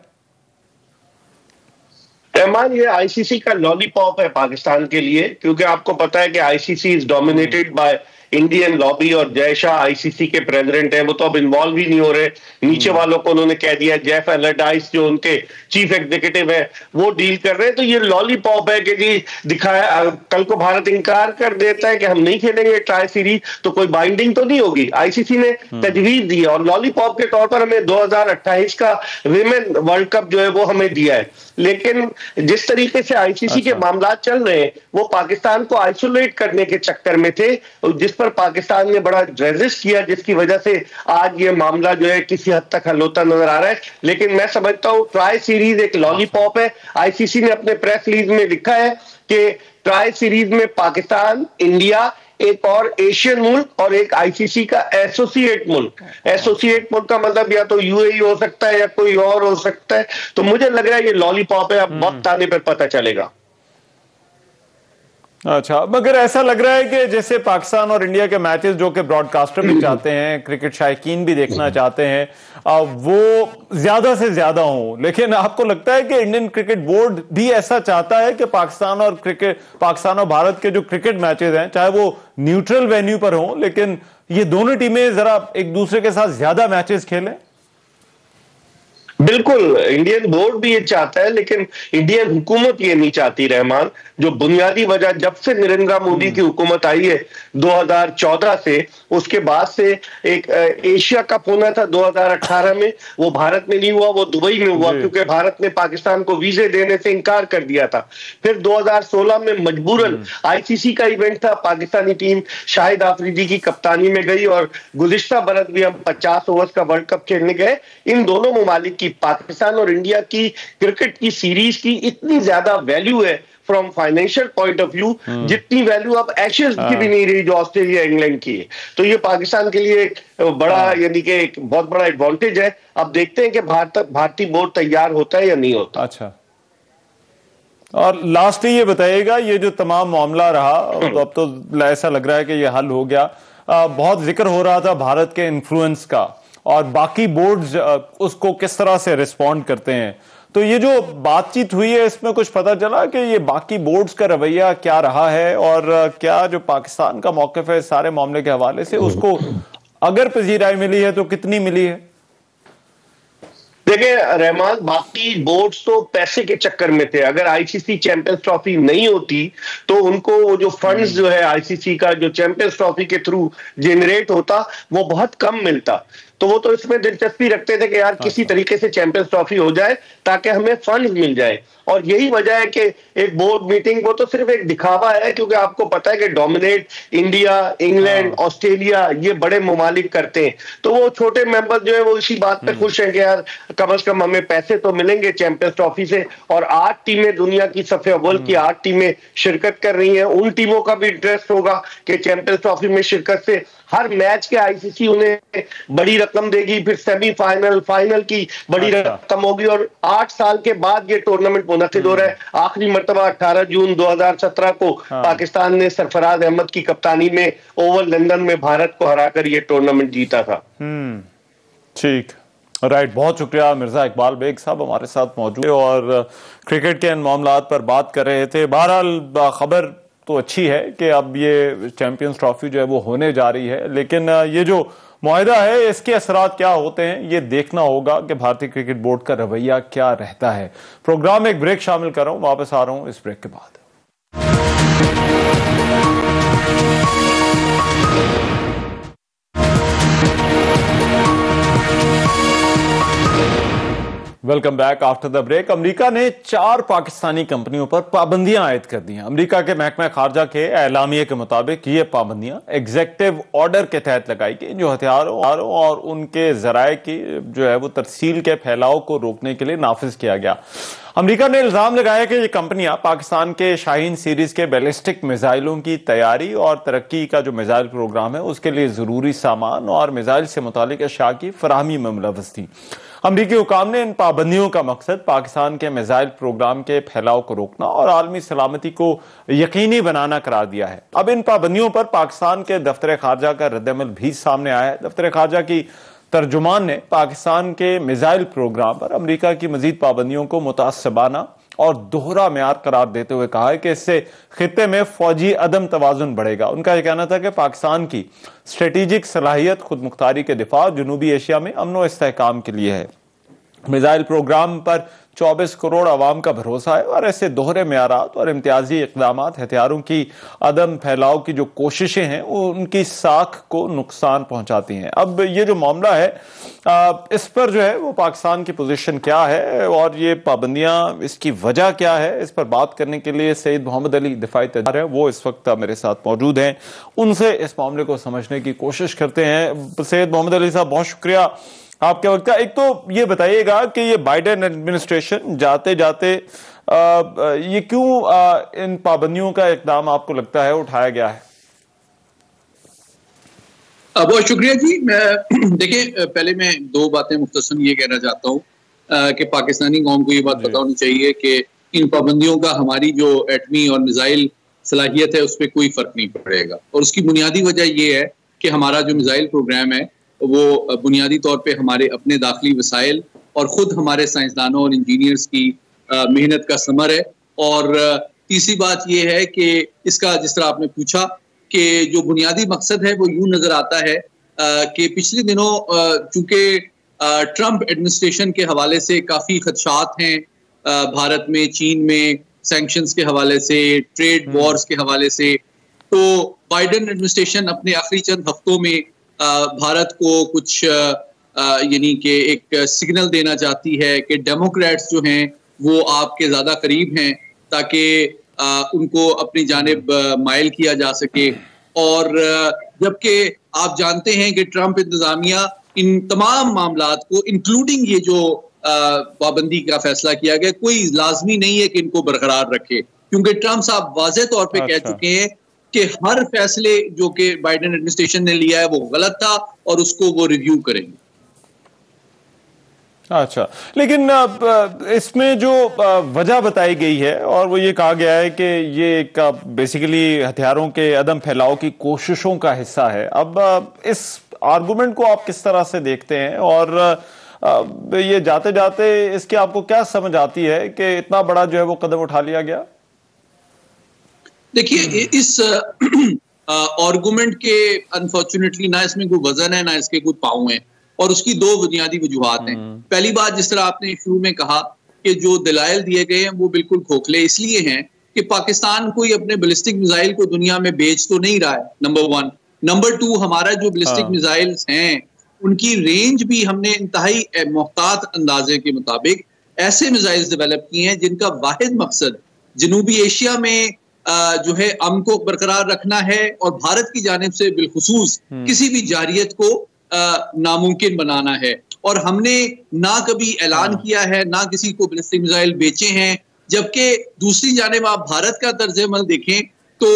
रहमान, ये आईसीसी का लॉलीपॉप है पाकिस्तान के लिए, क्योंकि आपको पता है कि ICC is dominated by Indian lobby और जय शाह आईसीसी के प्रेसिडेंट हैं, वो तो अब इन्वॉल्व ही नहीं हो रहे। नीचे वालों को उन्होंने कह दिया, जेफ एलरडाइस जो उनके चीफ एग्जीक्यूटिव है वो डील कर रहे हैं। तो ये लॉलीपॉप है कि जी दिखाया, कल को भारत इनकार कर देता है कि हम नहीं खेलेंगे ट्राई सीरीज, तो कोई बाइंडिंग तो नहीं होगी। आईसीसी ने तजवीज दी है और लॉलीपॉप के तौर पर हमें 2028 का विमेन वर्ल्ड कप जो है वो हमें दिया है। लेकिन जिस तरीके से आईसीसी के मामला चल रहे हैं वो पाकिस्तान को आइसोलेट करने के चक्कर में थे, जिस पर पाकिस्तान ने बड़ा रेजिस्ट किया, जिसकी वजह से आज ये मामला जो है किसी हद तक हल होता नजर आ रहा है। लेकिन मैं समझता हूं ट्राई सीरीज एक लॉलीपॉप है। आईसीसी ने अपने प्रेस रिलीज में लिखा है कि ट्राई सीरीज में पाकिस्तान, इंडिया, एक और एशियन मुल्क और एक आईसीसी का एसोसिएट मुल्क। एसोसिएट मुल्क का मतलब या तो यूएई हो सकता है या कोई और हो सकता है। तो मुझे लग रहा है ये लॉलीपॉप है, अब वक्त आने पर पता चलेगा। अच्छा, मगर ऐसा लग रहा है कि जैसे पाकिस्तान और इंडिया के मैचेस जो कि ब्रॉडकास्टर भी चाहते हैं, क्रिकेट शायकीन भी देखना चाहते हैं, वो ज्यादा से ज्यादा हों, लेकिन आपको लगता है कि इंडियन क्रिकेट बोर्ड भी ऐसा चाहता है कि पाकिस्तान और भारत के जो क्रिकेट मैचेस हैं, चाहे वो न्यूट्रल वेन्यू पर हों, लेकिन ये दोनों टीमें जरा एक दूसरे के साथ ज्यादा मैचेस खेलें? बिल्कुल, इंडियन बोर्ड भी ये चाहता है, लेकिन इंडियन हुकूमत ये नहीं चाहती रहमान। जो बुनियादी वजह, जब से नरेंद्र मोदी की हुकूमत आई है 2014 से, उसके बाद से एक एशिया कप होना था 2018 में, वो भारत में नहीं हुआ, वो दुबई में हुआ, क्योंकि भारत ने पाकिस्तान को वीजे देने से इनकार कर दिया था। फिर 2016 में मजबूरन आईसीसी का इवेंट था, पाकिस्तानी टीम शाहिद आफरीदी की कप्तानी में गई और गुज़िश्ता बरस भी हम 50 ओवर्स का वर्ल्ड कप खेलने गए। इन दोनों ममालिक की, पाकिस्तान और इंडिया की क्रिकेट की सीरीज की इतनी ज्यादा वैल्यू है from financial point of view, जितनी वैल्यू अब एशेज की भी नहीं रही जो ऑस्ट्रेलिया इंग्लैंड की है। तो ये पाकिस्तान के लिए एक बड़ा, यानी कि एक बहुत बड़ा एडवांटेज है। अब देखते हैं कि भारतीय बोर्ड तैयार होता है या नहीं होता। अच्छा, और लास्टली ये बताइएगा, ये जो तमाम मामला रहा, तो अब तो ऐसा लग रहा है कि ये हल हो गया। बहुत जिक्र हो रहा था भारत के इन्फ्लुएंस का, और बाकी बोर्ड्स उसको किस तरह से रिस्पॉन्ड करते हैं। तो ये जो बातचीत हुई है, इसमें कुछ पता चला कि ये बाकी बोर्ड्स का रवैया क्या रहा है, और क्या जो पाकिस्तान का मौक़िफ़ है सारे मामले के हवाले से, उसको अगर पजीराई मिली है तो कितनी मिली है? देखिए रहमान, बाकी बोर्ड्स तो पैसे के चक्कर में थे। अगर आईसीसी चैंपियंस ट्रॉफी नहीं होती तो उनको वो जो फंड्स जो है आईसीसी का, जो चैंपियंस ट्रॉफी के थ्रू जनरेट होता, वो बहुत कम मिलता। तो वो तो इसमें दिलचस्पी रखते थे कि यार किसी तरीके से चैंपियंस ट्रॉफी हो जाए ताकि हमें फंड्स मिल जाए। और यही वजह है कि एक बोर्ड मीटिंग, वो तो सिर्फ एक दिखावा है, क्योंकि आपको पता है कि डोमिनेट इंडिया, इंग्लैंड, ऑस्ट्रेलिया, ये बड़े ममालिक करते हैं। तो वो छोटे मेंबर जो है वो इसी बात पे खुश हैं कि यार कम से कम हमें पैसे तो मिलेंगे चैंपियंस ट्रॉफी से। और 8 टीमें, दुनिया की सफ़े अव्वल की 8 टीमें शिरकत कर रही हैं। उन टीमों का भी इंटरेस्ट होगा कि चैंपियंस ट्रॉफी में शिरकत से हर मैच के आईसीसी उन्हें बड़ी रकम देगी, फिर सेमीफाइनल, फाइनल की बड़ी रकम होगी। और 8 साल के बाद ये टूर्नामेंट मुनक्किद हो रहा है। आखिरी मर्तबा 18 जून 2017 को पाकिस्तान ने सरफराज अहमद की कप्तानी में ओवल लंदन में भारत को हराकर ये टूर्नामेंट जीता था। ठीक, राइट, बहुत शुक्रिया मिर्जा इकबाल बेग साहब हमारे साथ मौजूद और क्रिकेट के इन मामलात पर बात कर रहे थे। बहरहाल खबर तो अच्छी है कि अब ये चैंपियंस ट्रॉफी जो है वो होने जा रही है, लेकिन ये जो मुआहदा है इसके असरात क्या होते हैं ये देखना होगा कि भारतीय क्रिकेट बोर्ड का रवैया क्या रहता है। प्रोग्राम में एक ब्रेक शामिल कर रहा हूं, वापस आ रहा हूं इस ब्रेक के बाद। Welcome back after the break. America ने 4 पाकिस्तानी कंपनियों पर पाबंदियां आयद कर दी हैं। अमेरिका के महकमा खारजा के एलामिये के मुताबिक ये पाबंदियां एग्जीक्यूटिव ऑर्डर के तहत लगाई गई, जो हथियारों और उनके जराए की जो है वो तरसील के फैलाव को रोकने के लिए नाफिज किया गया। अमेरिका ने इल्जाम लगाया कि ये कंपनियां पाकिस्तान के शाहीन सीरीज के बैलिस्टिक मिसाइलों की तैयारी और तरक्की का जो मिसाइल प्रोग्राम है उसके लिए जरूरी सामान और मिसाइल से मुतालिक अशया की फराहमी में मुलव्वस थी। अमरीकी हुकाम ने इन पाबंदियों का मकसद पाकिस्तान के मिसाइल प्रोग्राम के फैलाव को रोकना और आलमी सलामती को यकीनी बनाना करार दिया है। अब इन पाबंदियों पर पाकिस्तान के दफ्तर खारजा का रद्दअमल भी सामने आया है। दफ्तर खारजा की तर्जुमान ने पाकिस्तान के मिसाइल प्रोग्राम पर अमरीका की मजीद पाबंदियों को मुतासबाना और दोहरा म्यार करार देते हुए कहा है कि इससे खित्ते में फौजी अदम तवाजुन बढ़ेगा। उनका यह कहना था कि पाकिस्तान की स्ट्रेटेजिक सलाहियत खुद मुख्तारी के दिफा जनूबी एशिया में अमन व इस्तेहकाम के लिए है। मिसाइल प्रोग्राम पर 24 करोड़ आवाम का भरोसा है और ऐसे दोहरे म्यारात और इम्तियाजी इकदाम हथियारों की अदम फैलाव की जो कोशिशें हैं वो उनकी साख को नुकसान पहुंचाती हैं। अब ये जो मामला है इस पर जो है वो पाकिस्तान की पोजीशन क्या है और ये पाबंदियां इसकी वजह क्या है, इस पर बात करने के लिए सैयद मोहम्मद अली दिफाई तज्जुर है, वो इस वक्त मेरे साथ मौजूद हैं। उनसे इस मामले को समझने की कोशिश करते हैं। सैयद मोहम्मद अली साहब, बहुत शुक्रिया आपके वक्त का। एक तो ये बताइएगा कि ये बाइडेन एडमिनिस्ट्रेशन जाते जाते ये क्यों इन पाबंदियों का इकदाम आपको लगता है उठाया गया है? बहुत शुक्रिया जी। मैं देखिए, पहले मैं 2 बातें मुख्तसर ये कहना चाहता हूँ कि पाकिस्तानी कौम को ये बात पता होनी चाहिए कि इन पाबंदियों का हमारी जो एटमी और मिसाइल सलाहियत है उस पर कोई फर्क नहीं पड़ेगा। और उसकी बुनियादी वजह ये है कि हमारा जो मिसाइल प्रोग्राम है वो बुनियादी तौर पे हमारे अपने दाखिली वसाइल और ख़ुद हमारे साइंसदानों और इंजीनियर्स की मेहनत का समर है। और तीसरी बात यह है कि इसका, जिस तरह आपने पूछा, कि जो बुनियादी मकसद है वो यूं नज़र आता है कि पिछले दिनों चूँकि ट्रंप एडमिनिस्ट्रेशन के हवाले से काफी खदशात हैं, भारत में, चीन में, सैंक्शंस के हवाले से, ट्रेड वॉर्स के हवाले से। तो बाइडेन एडमिनिस्ट्रेशन अपने आखिरी चंद हफ्तों में भारत को कुछ यानी कि एक सिग्नल देना चाहती है कि डेमोक्रेट्स जो हैं वो आपके ज्यादा करीब हैं, ताकि उनको अपनी जानिब माइल किया जा सके। और जबकि आप जानते हैं कि ट्रंप इंतजामिया इन तमाम मामलात को, इंक्लूडिंग ये जो पाबंदी का फैसला किया गया, कोई लाजमी नहीं है कि इनको बरकरार रखे, क्योंकि ट्रंप साहब वाज़ेह तौर पे कह चुके हैं कि हर फैसले जो कि बाइडेन एडमिनिस्ट्रेशन ने लिया है वो गलत था और उसको वो रिव्यू करेंगे। अच्छा, लेकिन इसमें जो वजह बताई गई है और वो ये कहा गया है कि ये एक बेसिकली हथियारों के अदम फैलाव की कोशिशों का हिस्सा है। अब इस आर्गुमेंट को आप किस तरह से देखते हैं और ये जाते जाते इसकी आपको क्या समझ आती है कि इतना बड़ा जो है वो कदम उठा लिया गया? देखिए, इस आर्गुमेंट के अनफॉर्चुनेटली ना इसमें कोई वजन है, ना इसके कोई पाँव है, और उसकी दो बुनियादी वजूहात हैं। पहली बात, जिस तरह आपने शुरू में कहा कि जो दलाइल दिए गए हैं वो बिल्कुल खोखले इसलिए हैं कि पाकिस्तान कोई अपने बैलिस्टिक मिसाइल को दुनिया में बेच तो नहीं रहा है, नंबर 1। नंबर 2, हमारा जो बैलिस्टिक मिसाइल्स हैं उनकी रेंज भी हमने इंतहाई मुहतात अंदाजे के मुताबिक ऐसे मिसाइल्स डेवलप किए हैं जिनका वाहिद मकसद जनूबी एशिया में जो है अमन को बरकरार रखना है और भारत की जानिब से बिलखुसूस किसी भी जारियत को नामुमकिन बनाना है। और हमने ना कभी ऐलान किया है, ना किसी को बैलिस्टिक मिसाइल बेचे हैं। जबकि दूसरी जानिब आप भारत का तर्ज अमल देखें तो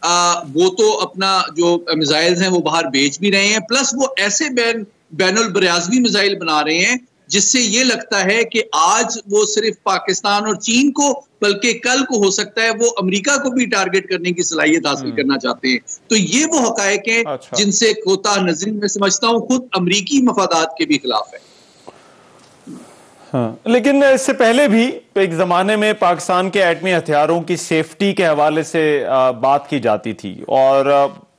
वो तो अपना जो मिसाइल्स हैं वो बाहर बेच भी रहे हैं, प्लस वो ऐसे बैनुल बराज़वी मिसाइल बना रहे हैं जिससे ये लगता है कि आज वो सिर्फ पाकिस्तान और चीन को, बल्कि कल को हो सकता है वो अमेरिका को भी टारगेट करने की सलाहियत हासिल करना चाहते हैं। तो ये वो हकायक हैं जिनसे कोताह नजरी में समझता हूँ खुद अमरीकी मफादात के भी खिलाफ है। हाँ, लेकिन इससे पहले भी एक जमाने में पाकिस्तान के एटमी हथियारों की सेफ्टी के हवाले से बात की जाती थी और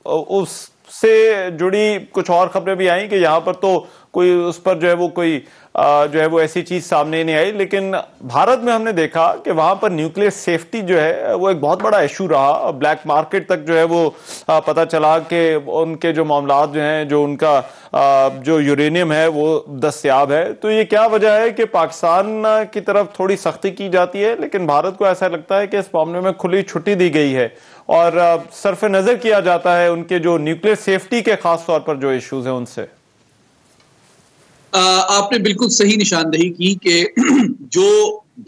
उससे जुड़ी कुछ और खबरें भी आई कि यहाँ पर तो कोई उस पर जो है वो कोई जो है वो ऐसी चीज सामने नहीं आई। लेकिन भारत में हमने देखा कि वहां पर न्यूक्लियर सेफ्टी जो है वो एक बहुत बड़ा इशू रहा। ब्लैक मार्केट तक जो है वो पता चला कि उनके जो मामलात जो हैं, जो उनका जो यूरेनियम है वो दस्तयाब है। तो ये क्या वजह है कि पाकिस्तान की तरफ थोड़ी सख्ती की जाती है लेकिन भारत को ऐसा लगता है कि इस मामले में खुली छुट्टी दी गई है और सरफ नजर किया जाता है उनके जो न्यूक्लियर सेफ्टी के खास तौर पर जो इश्यूज हैं उनसे? आपने बिल्कुल सही निशानदेही की कि जो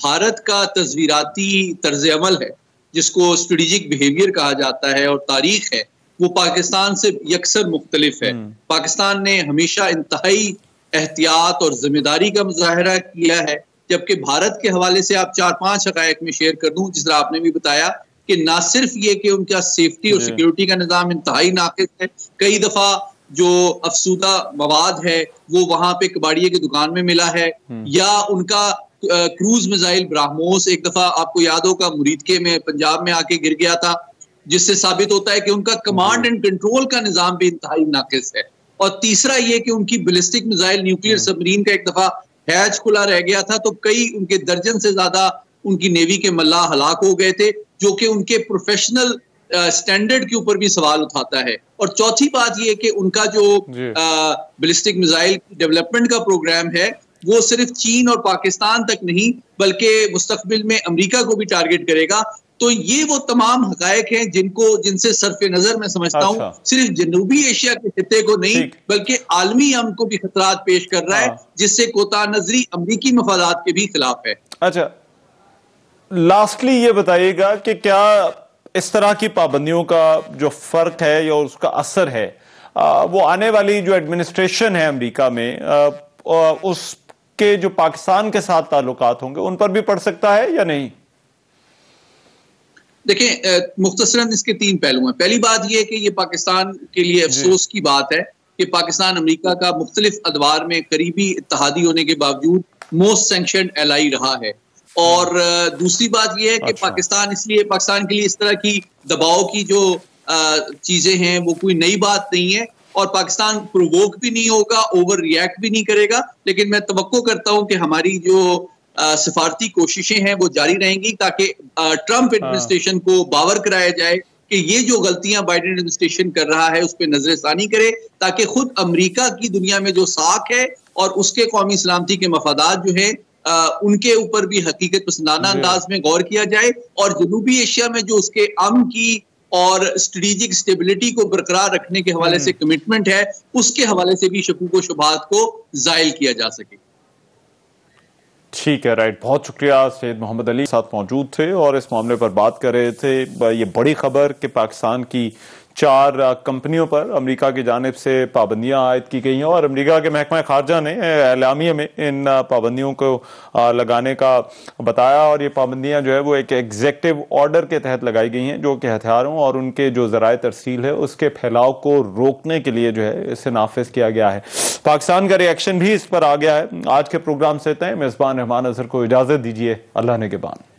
भारत का तस्वीराती तर्ज अमल है, जिसको स्ट्रेटेजिक बिहेवियर कहा जाता है और तारीख है, वो पाकिस्तान से यकसर मुख्तलिफ है। पाकिस्तान ने हमेशा इंतहाई एहतियात और जिम्मेदारी का मुजाहरा किया है, जबकि भारत के हवाले से आप 4-5 हकायक में शेयर कर दूं, जिस तरह आपने भी बताया कि ना सिर्फ ये कि उनका सेफ्टी और सिक्योरिटी का निज़ाम इंतहाई नाकिस है, कई दफा जो अफसूदा मवाद है वो वहां पे कबाड़िए की दुकान में मिला है, या उनका क्रूज मिसाइल ब्राह्मोस एक दफा आपको याद होगा मुरीदके में पंजाब में आके गिर गया था, जिससे साबित होता है कि उनका कमांड एंड कंट्रोल का निजाम भी इंतहाई नाकिस है। और तीसरा ये कि उनकी बैलिस्टिक मिसाइल न्यूक्लियर सबमरीन का एक दफा हैच खुला रह गया था, तो कई उनके दर्जन से ज्यादा उनकी नेवी के मल्लाह हलाक हो गए थे, जो कि उनके प्रोफेशनल स्टैंडर्ड के ऊपर भी सवाल उठाता है। और चौथी बात यह कि उनका जो बैलिस्टिक मिसाइल डेवलपमेंट का प्रोग्राम है वो सिर्फ चीन और पाकिस्तान तक नहीं बल्कि मुस्तकबिल में अमेरिका को भी टारगेट करेगा। तो ये वो तमाम हकायक हैं जिनसे सरफे नजर मैं समझता हूँ सिर्फ जनूबी एशिया के खित्ते को नहीं बल्कि आलमी अमन को भी खतरात पेश कर रहा है, जिससे कोताह नजरी अमरीकी मफादात के भी खिलाफ है। अच्छा, लास्टली ये बताइएगा कि क्या इस तरह की पाबंदियों का जो फर्क है या उसका असर है वो आने वाली जो एडमिनिस्ट्रेशन है अमेरिका में उसके जो पाकिस्तान के साथ ताल्लुकात होंगे उन पर भी पड़ सकता है या नहीं? देखिए, मुख्तसरन इसके 3 पहलू हैं। पहली बात यह कि ये पाकिस्तान के लिए अफसोस की बात है कि पाकिस्तान अमेरिका का मुख्तलिफ अदवार में करीबी इत्तेहादी होने के बावजूद मोस्ट सैंक्शन्ड एलाई रहा है। और दूसरी बात यह है कि पाकिस्तान के लिए इस तरह की दबाव की जो चीजें हैं वो कोई नई बात नहीं है। और पाकिस्तान प्रोवोक भी नहीं होगा, ओवर रिएक्ट भी नहीं करेगा। लेकिन मैं तवक्को करता हूं कि हमारी जो सिफारती कोशिशें हैं वो जारी रहेंगी ताकि ट्रंप एडमिनिस्ट्रेशन को बावर कराया जाए कि ये जो गलतियां बाइडेन एडमिनिस्ट्रेशन कर रहा है उस पर नजरसानी करे, ताकि खुद अमेरिका की दुनिया में जो साख है और उसके कौमी सलामती के मफादात जो है उनके ऊपर भी हकीकत पसंदाना अंदाज में गौर किया जाए, और जनूबी एशिया में जो उसके अमन की और स्ट्रेटेजिक स्टेबिलिटी को बरकरार रखने के हवाले से कमिटमेंट है उसके हवाले से भी शकूक व शुबहात को जायल किया जा सके। ठीक है, राइट, बहुत शुक्रिया। सैयद मोहम्मद अली साथ मौजूद थे और इस मामले पर बात कर रहे थे। ये बड़ी खबर कि पाकिस्तान की 4 कंपनियों पर अमेरिका की जानिब से पाबंदियां आयद की गई हैं और अमेरिका के महकमा खारजा ने एलामिया में इन पाबंदियों को लगाने का बताया, और ये पाबंदियां जो है वो एक एग्जेक्टिव ऑर्डर के तहत लगाई गई हैं जो कि हथियारों और उनके जो ज़राए तरसील है उसके फैलाव को रोकने के लिए जो है इसे नाफिज किया गया है। पाकिस्तान का रिएक्शन भी इस पर आ गया है। आज के प्रोग्राम से तय मेज़बान रहमान अज़हर को इजाज़त दीजिए। अल्लाह ने के बाद।